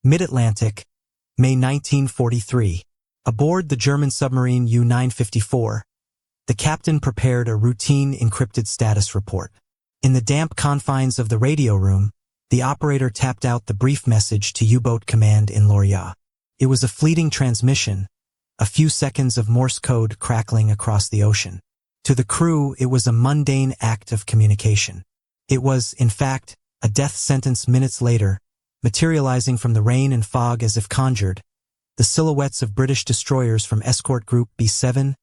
Mid-Atlantic, May 1943. Aboard the German submarine U-954, the captain prepared a routine encrypted status report. In the damp confines of the radio room, the operator tapped out the brief message to U-boat command in Lorient. It was a fleeting transmission, a few seconds of Morse code crackling across the ocean. To the crew, it was a mundane act of communication. It was, in fact, a death sentence minutes later, materializing from the rain and fog as if conjured. The silhouettes of British destroyers from Escort Group B7,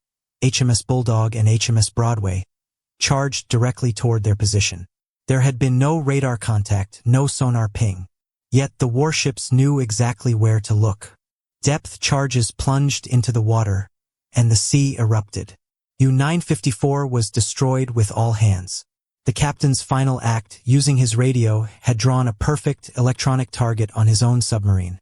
HMS Bulldog and HMS Broadway, charged directly toward their position. There had been no radar contact, no sonar ping. Yet the warships knew exactly where to look. Depth charges plunged into the water, and the sea erupted. U-954 was destroyed with all hands. The captain's final act, using his radio, had drawn a perfect electronic target on his own submarine.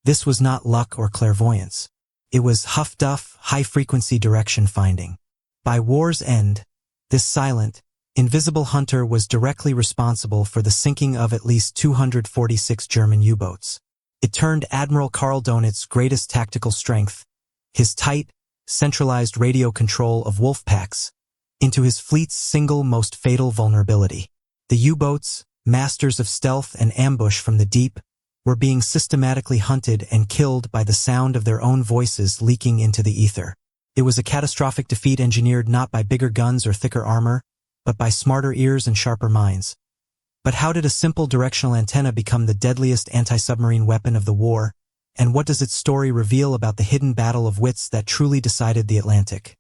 This was not luck or clairvoyance. It was Huff-Duff, high-frequency direction finding. By war's end, this silent, invisible hunter was directly responsible for the sinking of at least 246 German U-boats. It turned Admiral Karl Donitz's greatest tactical strength, his tight, centralized radio control of wolf packs, into his fleet's single most fatal vulnerability. The U-boats, masters of stealth and ambush from the deep, were being systematically hunted and killed by the sound of their own voices leaking into the ether. It was a catastrophic defeat engineered not by bigger guns or thicker armor, but by smarter ears and sharper minds. But how did a simple directional antenna become the deadliest anti-submarine weapon of the war, and what does its story reveal about the hidden battle of wits that truly decided the Atlantic?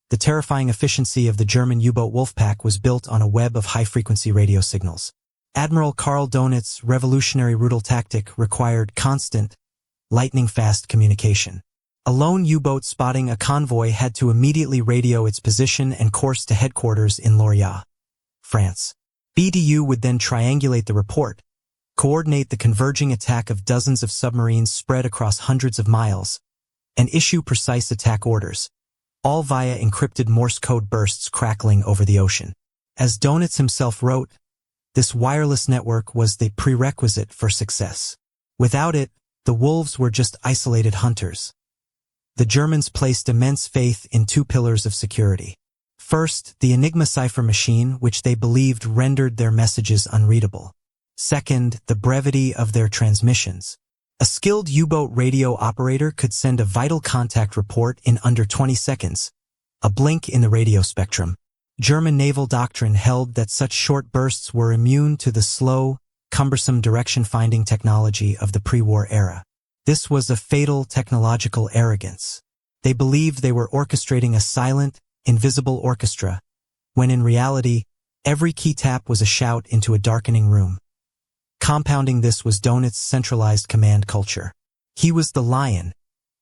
The terrifying efficiency of the German U-boat Wolfpack was built on a web of high-frequency radio signals. Admiral Karl Donitz's revolutionary rudal tactic required constant, lightning-fast communication. A lone U-boat spotting a convoy had to immediately radio its position and course to headquarters in Lorient, France. BDU would then triangulate the report, coordinate the converging attack of dozens of submarines spread across hundreds of miles, and issue precise attack orders, all via encrypted Morse code bursts crackling over the ocean. As Donitz himself wrote, this wireless network was the prerequisite for success. Without it, the wolves were just isolated hunters. The Germans placed immense faith in two pillars of security. First, the Enigma cipher machine, which they believed rendered their messages unreadable. Second, the brevity of their transmissions. A skilled U-boat radio operator could send a vital contact report in under 20 seconds, a blink in the radio spectrum. German naval doctrine held that such short bursts were immune to the slow, cumbersome direction-finding technology of the pre-war era. This was a fatal technological arrogance. They believed they were orchestrating a silent, invisible orchestra, when in reality, every key tap was a shout into a darkening room. Compounding this was Donitz's centralized command culture. He was the lion,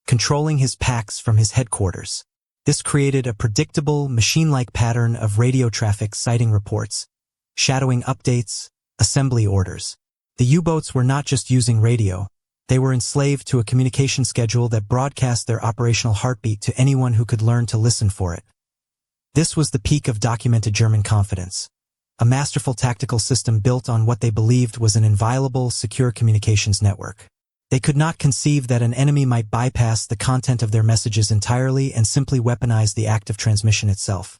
controlling his packs from his headquarters. This created a predictable, machine-like pattern of radio traffic sighting reports, shadowing updates, assembly orders. The U-boats were not just using radio, they were enslaved to a communication schedule that broadcast their operational heartbeat to anyone who could learn to listen for it. This was the peak of documented German confidence, a masterful tactical system built on what they believed was an inviolable, secure communications network. They could not conceive that an enemy might bypass the content of their messages entirely and simply weaponize the act of transmission itself.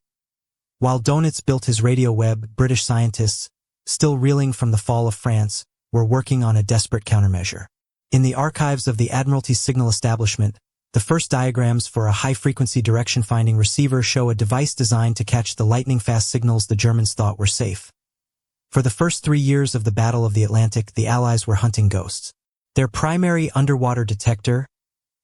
While Donitz built his radio web, British scientists, still reeling from the fall of France, were working on a desperate countermeasure. In the archives of the Admiralty's signal establishment, the first diagrams for a high-frequency direction-finding receiver show a device designed to catch the lightning-fast signals the Germans thought were safe. For the first 3 years of the Battle of the Atlantic, the Allies were hunting ghosts. Their primary underwater detector,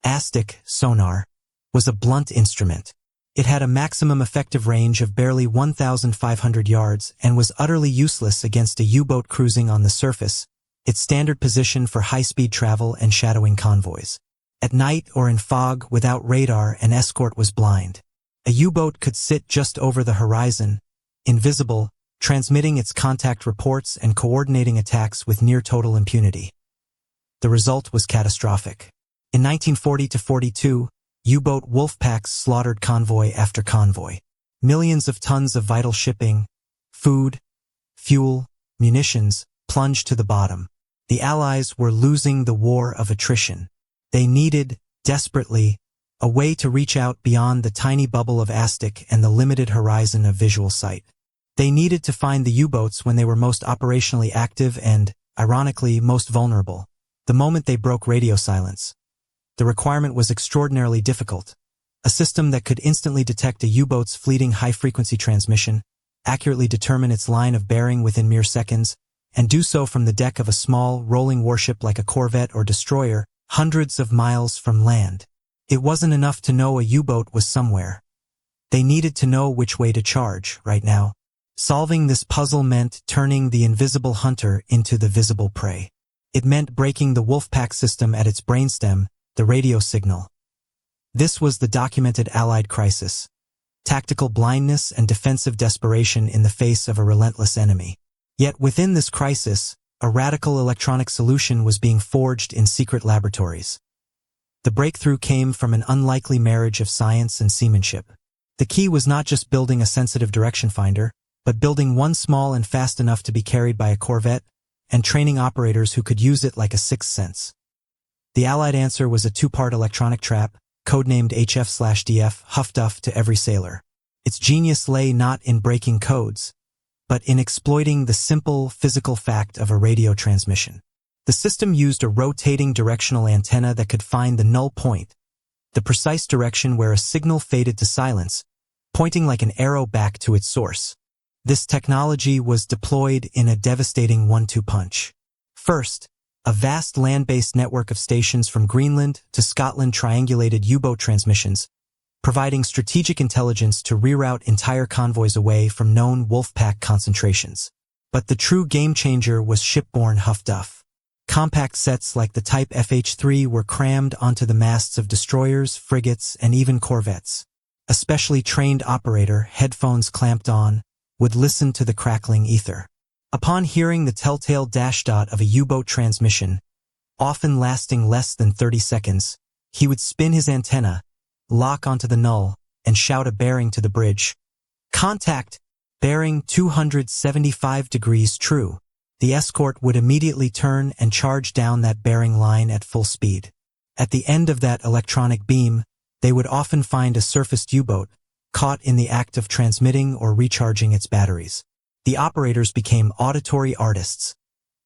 ASTIC sonar, was a blunt instrument. It had a maximum effective range of barely 1,500 yards and was utterly useless against a U-boat cruising on the surface, its standard position for high-speed travel and shadowing convoys. At night or in fog without radar, an escort was blind. A U-boat could sit just over the horizon, invisible, transmitting its contact reports and coordinating attacks with near-total impunity. The result was catastrophic. In 1940-42, U-boat wolfpacks slaughtered convoy after convoy. Millions of tons of vital shipping, food, fuel, munitions, plunged to the bottom. The Allies were losing the war of attrition. They needed, desperately, a way to reach out beyond the tiny bubble of Aztec and the limited horizon of visual sight. They needed to find the U-boats when they were most operationally active and, ironically, most vulnerable, the moment they broke radio silence. The requirement was extraordinarily difficult. A system that could instantly detect a U-boat's fleeting high-frequency transmission, accurately determine its line of bearing within mere seconds, and do so from the deck of a small, rolling warship like a corvette or destroyer, hundreds of miles from land. It wasn't enough to know a U-boat was somewhere. They needed to know which way to charge, right now. Solving this puzzle meant turning the invisible hunter into the visible prey. It meant breaking the Wolfpack system at its brainstem, the radio signal. This was the documented Allied crisis. Tactical blindness and defensive desperation in the face of a relentless enemy. Yet within this crisis, a radical electronic solution was being forged in secret laboratories. The breakthrough came from an unlikely marriage of science and seamanship. The key was not just building a sensitive direction finder, but building one small and fast enough to be carried by a corvette, and training operators who could use it like a sixth sense. The Allied answer was a two-part electronic trap, codenamed HF/DF, Huff-Duff to every sailor. Its genius lay not in breaking codes, but in exploiting the simple physical fact of a radio transmission. The system used a rotating directional antenna that could find the null point, the precise direction where a signal faded to silence, pointing like an arrow back to its source. This technology was deployed in a devastating one-two punch. First, a vast land-based network of stations from Greenland to Scotland triangulated U-boat transmissions, providing strategic intelligence to reroute entire convoys away from known Wolfpack concentrations. But the true game-changer was shipborne Huff-Duff. Compact sets like the Type FH-3 were crammed onto the masts of destroyers, frigates, and even corvettes. A specially trained operator, headphones clamped on, would listen to the crackling ether. Upon hearing the telltale dash dot of a U-boat transmission, often lasting less than 30 seconds, he would spin his antenna, lock onto the null, and shout a bearing to the bridge. Contact! Bearing 275 degrees true. The escort would immediately turn and charge down that bearing line at full speed. At the end of that electronic beam, they would often find a surfaced U-boat, caught in the act of transmitting or recharging its batteries. The operators became auditory artists,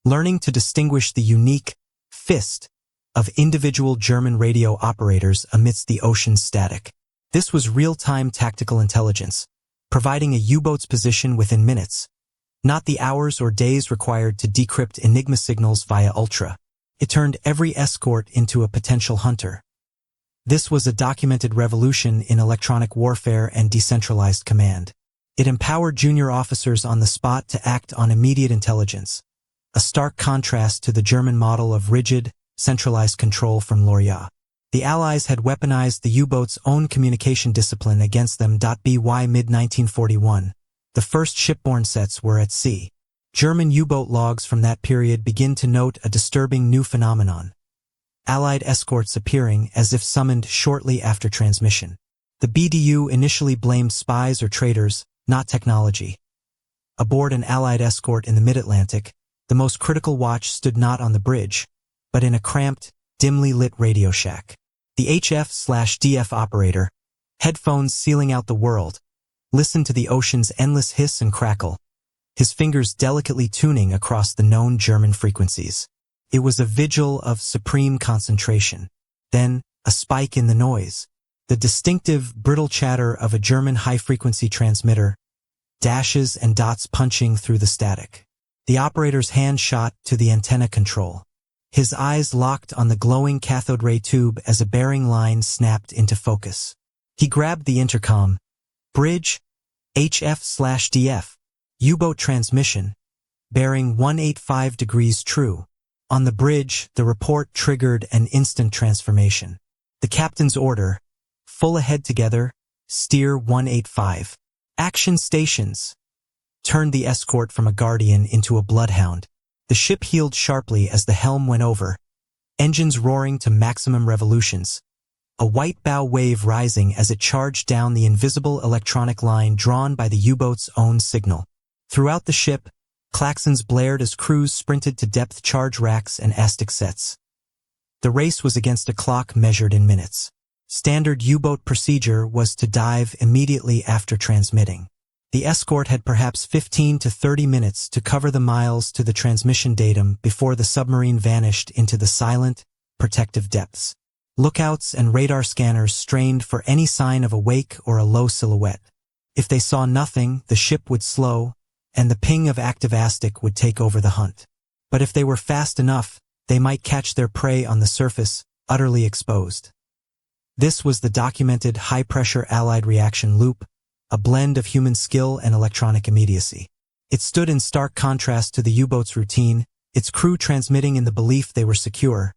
learning to distinguish the unique fist of individual German radio operators amidst the ocean's static. This was real-time tactical intelligence, providing a U-boat's position within minutes, not the hours or days required to decrypt Enigma signals via ultra. It turned every escort into a potential hunter. This was a documented revolution in electronic warfare and decentralized command. It empowered junior officers on the spot to act on immediate intelligence, a stark contrast to the German model of rigid, centralized control from Lorient. The Allies had weaponized the U-boat's own communication discipline against them. By mid-1941, the first shipborne sets were at sea. German U-boat logs from that period begin to note a disturbing new phenomenon. Allied escorts appearing as if summoned shortly after transmission. The BDU initially blamed spies or traitors, not technology. Aboard an Allied escort in the mid-Atlantic, the most critical watch stood not on the bridge, but in a cramped, dimly lit radio shack. The HF/DF operator, headphones sealing out the world, listened to the ocean's endless hiss and crackle, his fingers delicately tuning across the known German frequencies. It was a vigil of supreme concentration. Then, a spike in the noise. The distinctive, brittle chatter of a German high-frequency transmitter, dashes and dots punching through the static. The operator's hand shot to the antenna control. His eyes locked on the glowing cathode ray tube as a bearing line snapped into focus. He grabbed the intercom. Bridge, HF/DF, U-boat transmission, bearing 185 degrees true. On the bridge, the report triggered an instant transformation. The captain's order, full ahead together, steer 185. Action stations. Turned the escort from a guardian into a bloodhound. The ship heeled sharply as the helm went over, engines roaring to maximum revolutions. A white bow wave rising as it charged down the invisible electronic line drawn by the U-boat's own signal. Throughout the ship, Klaxons blared as crews sprinted to depth charge racks and astic sets. The race was against a clock measured in minutes. Standard U-boat procedure was to dive immediately after transmitting. The escort had perhaps 15 to 30 minutes to cover the miles to the transmission datum before the submarine vanished into the silent, protective depths. Lookouts and radar scanners strained for any sign of a wake or a low silhouette. If they saw nothing, the ship would slow, and the ping of active astic would take over the hunt. But if they were fast enough, they might catch their prey on the surface, utterly exposed. This was the documented high-pressure Allied reaction loop, a blend of human skill and electronic immediacy. It stood in stark contrast to the U-boat's routine, its crew transmitting in the belief they were secure,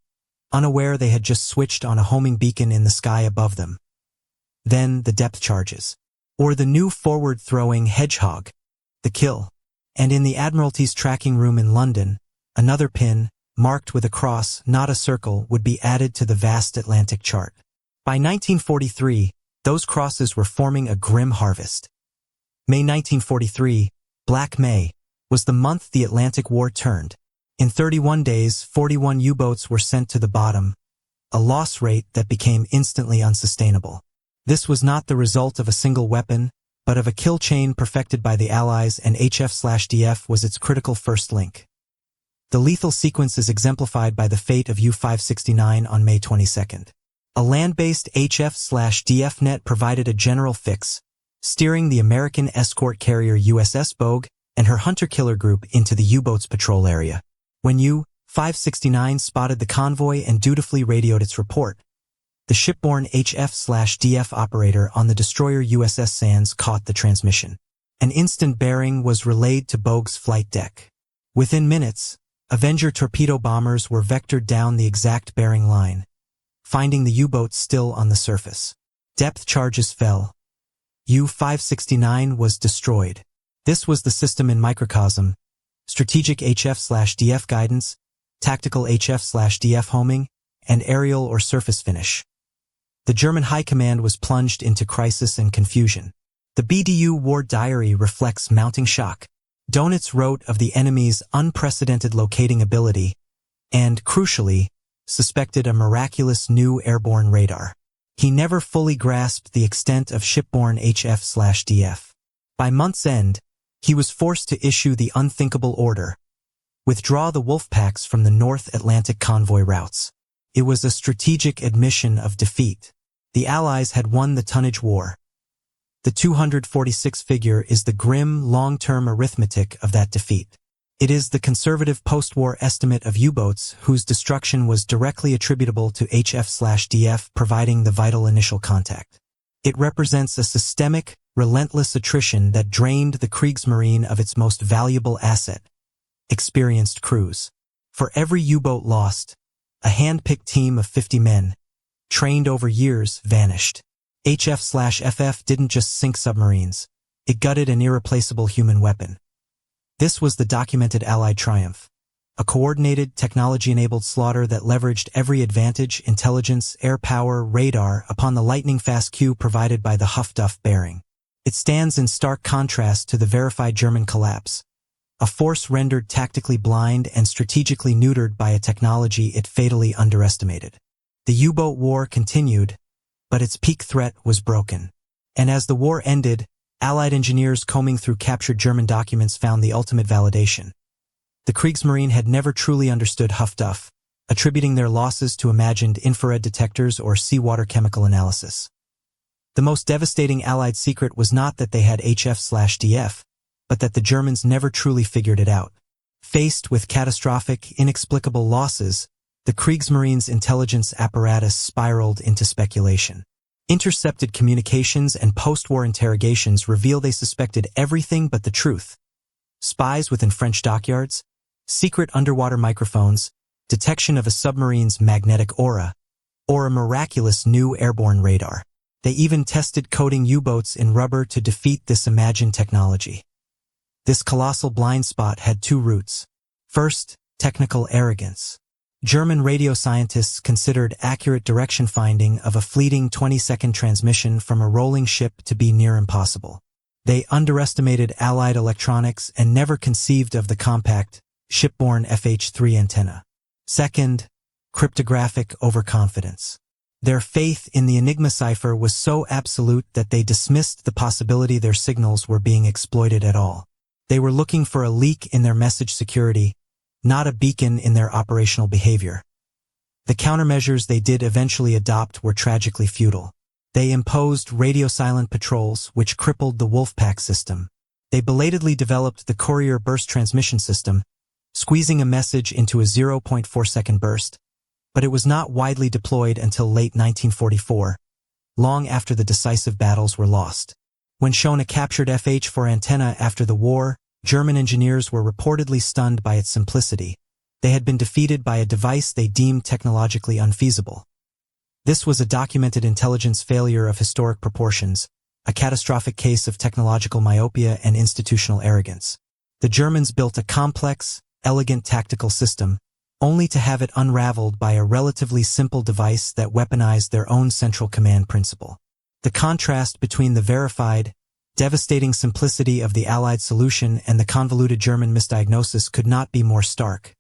unaware they had just switched on a homing beacon in the sky above them. Then the depth charges. Or the new forward-throwing hedgehog, the kill. And in the Admiralty's tracking room in London, another pin, marked with a cross, not a circle, would be added to the vast Atlantic chart. By 1943, those crosses were forming a grim harvest. May 1943, Black May, was the month the Atlantic War turned. In 31 days, 41 U-boats were sent to the bottom, a loss rate that became instantly unsustainable. This was not the result of a single weapon, but of a kill chain perfected by the Allies, and HF/DF was its critical first link. The lethal sequence is exemplified by the fate of U-569 on May 22. A land-based HF/DF net provided a general fix, steering the American escort carrier USS Bogue and her hunter-killer group into the U-boat's patrol area. When U-569 spotted the convoy and dutifully radioed its report, the shipborne HF/DF operator on the destroyer USS Sands caught the transmission. An instant bearing was relayed to Bogue's flight deck. Within minutes, Avenger torpedo bombers were vectored down the exact bearing line, finding the U-boat still on the surface. Depth charges fell. U-569 was destroyed. This was the system in microcosm: strategic HF/DF guidance, tactical HF/DF homing, and aerial or surface finish. The German High Command was plunged into crisis and confusion. The BDU War Diary reflects mounting shock. Donitz wrote of the enemy's unprecedented locating ability and, crucially, suspected a miraculous new airborne radar. He never fully grasped the extent of shipborne HF/DF. By month's end, he was forced to issue the unthinkable order: withdraw the wolf packs from the North Atlantic convoy routes. It was a strategic admission of defeat. The Allies had won the tonnage war. The 246 figure is the grim, long-term arithmetic of that defeat. It is the conservative post-war estimate of U-boats whose destruction was directly attributable to HF/DF providing the vital initial contact. It represents a systemic, relentless attrition that drained the Kriegsmarine of its most valuable asset: experienced crews. For every U-boat lost, a hand-picked team of 50 men, trained over years, vanished. HF/FF didn't just sink submarines, it gutted an irreplaceable human weapon. This was the documented Allied triumph: a coordinated, technology-enabled slaughter that leveraged every advantage, intelligence, air power, radar, upon the lightning-fast cue provided by the Huff-Duff bearing. It stands in stark contrast to the verified German collapse, a force rendered tactically blind and strategically neutered by a technology it fatally underestimated. The U-boat war continued, but its peak threat was broken. And as the war ended, Allied engineers combing through captured German documents found the ultimate validation. The Kriegsmarine had never truly understood Huff-Duff, attributing their losses to imagined infrared detectors or seawater chemical analysis. The most devastating Allied secret was not that they had HF/DF, but that the Germans never truly figured it out. Faced with catastrophic, inexplicable losses, the Kriegsmarine's intelligence apparatus spiraled into speculation. Intercepted communications and post-war interrogations reveal they suspected everything but the truth. Spies within French dockyards, secret underwater microphones, detection of a submarine's magnetic aura, or a miraculous new airborne radar. They even tested coating U-boats in rubber to defeat this imagined technology. This colossal blind spot had two roots. First, technical arrogance. German radio scientists considered accurate direction finding of a fleeting 20-second transmission from a rolling ship to be near impossible. They underestimated Allied electronics and never conceived of the compact, shipborne FH-3 antenna. Second, cryptographic overconfidence. Their faith in the Enigma cipher was so absolute that they dismissed the possibility their signals were being exploited at all. They were looking for a leak in their message security, not a beacon in their operational behavior. The countermeasures they did eventually adopt were tragically futile. They imposed radio-silent patrols, which crippled the Wolfpack system. They belatedly developed the courier burst transmission system, squeezing a message into a 0.4-second burst, but it was not widely deployed until late 1944, long after the decisive battles were lost. When shown a captured FH-4 antenna after the war, German engineers were reportedly stunned by its simplicity. They had been defeated by a device they deemed technologically unfeasible. This was a documented intelligence failure of historic proportions, a catastrophic case of technological myopia and institutional arrogance. The Germans built a complex, elegant tactical system, only to have it unraveled by a relatively simple device that weaponized their own central command principle. The contrast between the verified, devastating simplicity of the Allied solution and the convoluted German misdiagnosis could not be more stark.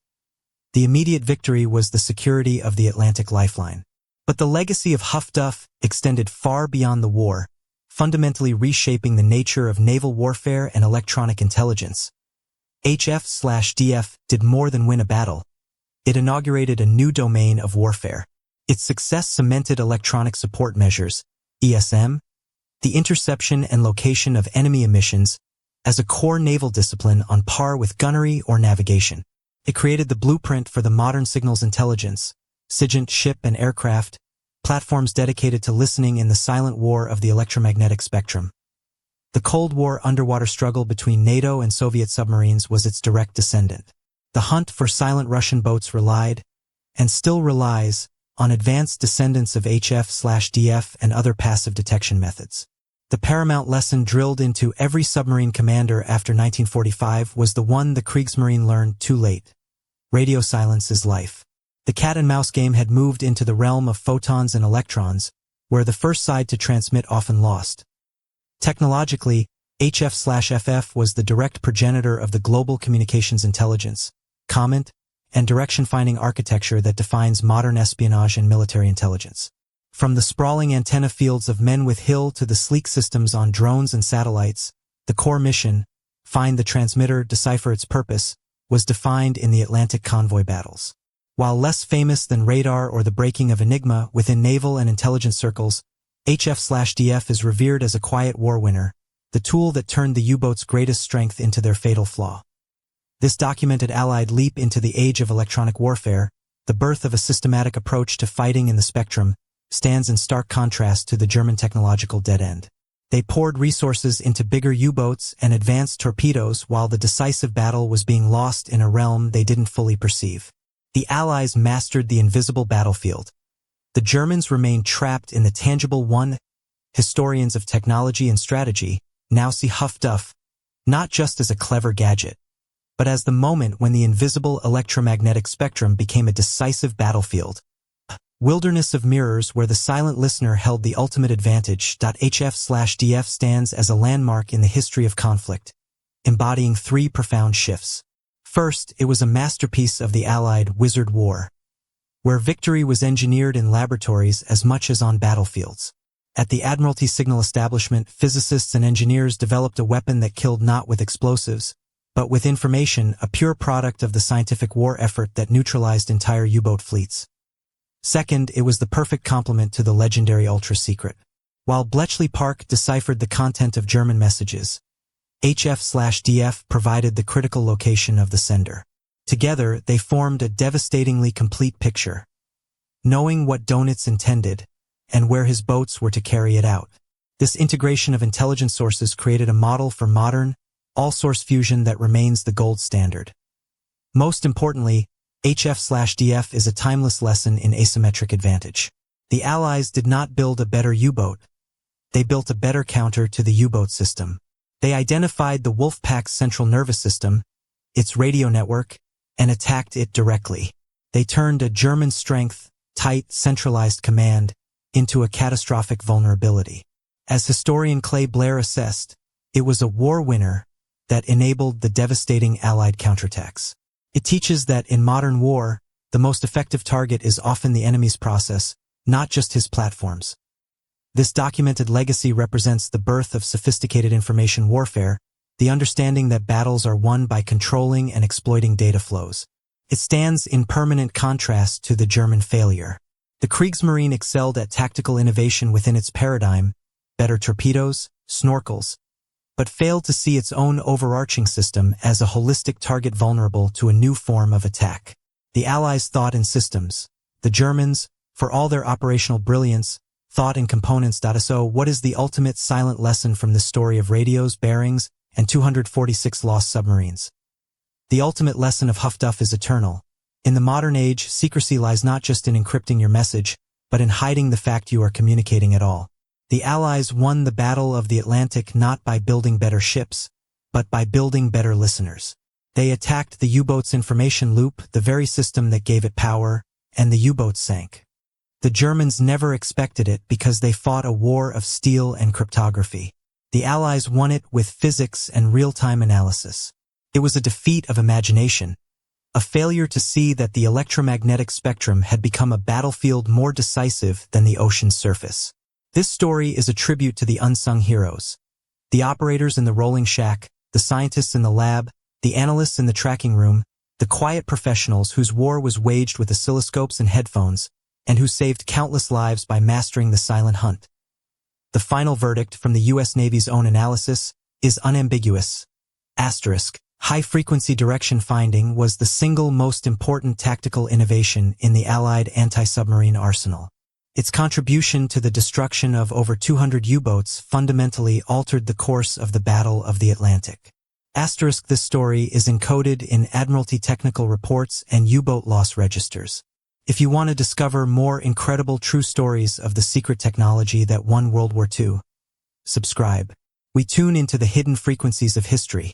The immediate victory was the security of the Atlantic lifeline. But the legacy of Huff-Duff extended far beyond the war, fundamentally reshaping the nature of naval warfare and electronic intelligence. HF/DF did more than win a battle. It inaugurated a new domain of warfare. Its success cemented electronic support measures, ESM, the interception and location of enemy emissions, as a core naval discipline on par with gunnery or navigation. It created the blueprint for the modern signals intelligence, SIGINT ship and aircraft, platforms dedicated to listening in the silent war of the electromagnetic spectrum. The Cold War underwater struggle between NATO and Soviet submarines was its direct descendant. The hunt for silent Russian boats relied, and still relies, on advanced descendants of HF/DF and other passive detection methods. The paramount lesson drilled into every submarine commander after 1945 was the one the Kriegsmarine learned too late. Radio silence is life. The cat-and-mouse game had moved into the realm of photons and electrons, where the first side to transmit often lost. Technologically, HF/FF was the direct progenitor of the global communications intelligence, comment, and direction-finding architecture that defines modern espionage and military intelligence. From the sprawling antenna fields of Men with Hill to the sleek systems on drones and satellites, the core mission, find the transmitter, decipher its purpose, was defined in the Atlantic convoy battles. While less famous than radar or the breaking of Enigma within naval and intelligence circles, HF/DF is revered as a quiet war winner, the tool that turned the U-boat's greatest strength into their fatal flaw. This documented Allied leap into the age of electronic warfare, the birth of a systematic approach to fighting in the spectrum, stands in stark contrast to the German technological dead end. They poured resources into bigger U-boats and advanced torpedoes while the decisive battle was being lost in a realm they didn't fully perceive. The Allies mastered the invisible battlefield. The Germans remained trapped in the tangible one. Historians of technology and strategy now see Huff-Duff not just as a clever gadget, but as the moment when the invisible electromagnetic spectrum became a decisive battlefield. A wilderness of mirrors where the silent listener held the ultimate advantage. HF/DF stands as a landmark in the history of conflict, embodying three profound shifts. First, it was a masterpiece of the Allied Wizard War, where victory was engineered in laboratories as much as on battlefields. At the Admiralty Signal Establishment, physicists and engineers developed a weapon that killed not with explosives, but with information, a pure product of the scientific war effort that neutralized entire U-boat fleets. Second, it was the perfect complement to the legendary ultra-secret. While Bletchley Park deciphered the content of German messages, HF/DF provided the critical location of the sender. Together, they formed a devastatingly complete picture, knowing what Donitz intended and where his boats were to carry it out. This integration of intelligence sources created a model for modern, all-source fusion that remains the gold standard. Most importantly, HF/DF is a timeless lesson in asymmetric advantage. The Allies did not build a better U-boat. They built a better counter to the U-boat system. They identified the Wolfpack's central nervous system, its radio network, and attacked it directly. They turned a German strength, tight, centralized command, into a catastrophic vulnerability. As historian Clay Blair assessed, It was a war winner that enabled the devastating Allied counterattacks. It teaches that in modern war, the most effective target is often the enemy's process, not just his platforms. This documented legacy represents the birth of sophisticated information warfare, the understanding that battles are won by controlling and exploiting data flows. It stands in permanent contrast to the German failure. The Kriegsmarine excelled at tactical innovation within its paradigm, better torpedoes, snorkels, but failed to see its own overarching system as a holistic target vulnerable to a new form of attack. The Allies thought in systems. The Germans, for all their operational brilliance, thought in components. So what is the ultimate silent lesson from this story of radios, bearings, and 246 lost submarines? The ultimate lesson of Huff-Duff is eternal. In the modern age, secrecy lies not just in encrypting your message, but in hiding the fact you are communicating at all. The Allies won the Battle of the Atlantic not by building better ships, but by building better listeners. They attacked the U-boat's information loop, the very system that gave it power, and the U-boat sank. The Germans never expected it because they fought a war of steel and cryptography. The Allies won it with physics and real-time analysis. It was a defeat of imagination, a failure to see that the electromagnetic spectrum had become a battlefield more decisive than the ocean's surface. This story is a tribute to the unsung heroes. The operators in the rolling shack, the scientists in the lab, the analysts in the tracking room, the quiet professionals whose war was waged with oscilloscopes and headphones, and who saved countless lives by mastering the silent hunt. The final verdict from the U.S. Navy's own analysis is unambiguous. High-frequency direction finding was the single most important tactical innovation in the Allied anti-submarine arsenal. Its contribution to the destruction of over 200 U-boats fundamentally altered the course of the Battle of the Atlantic. This story is encoded in Admiralty technical reports and U-boat loss registers. If you want to discover more incredible true stories of the secret technology that won World War II, subscribe. We tune into the hidden frequencies of history.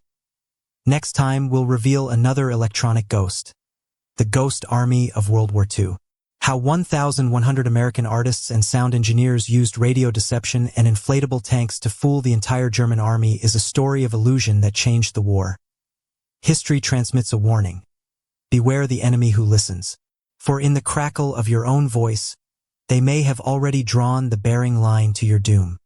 Next time, we'll reveal another electronic ghost, the Ghost Army of World War II. How 1,100 American artists and sound engineers used radio deception and inflatable tanks to fool the entire German army is a story of illusion that changed the war. History transmits a warning. Beware the enemy who listens. For in the crackle of your own voice, they may have already drawn the bearing line to your doom.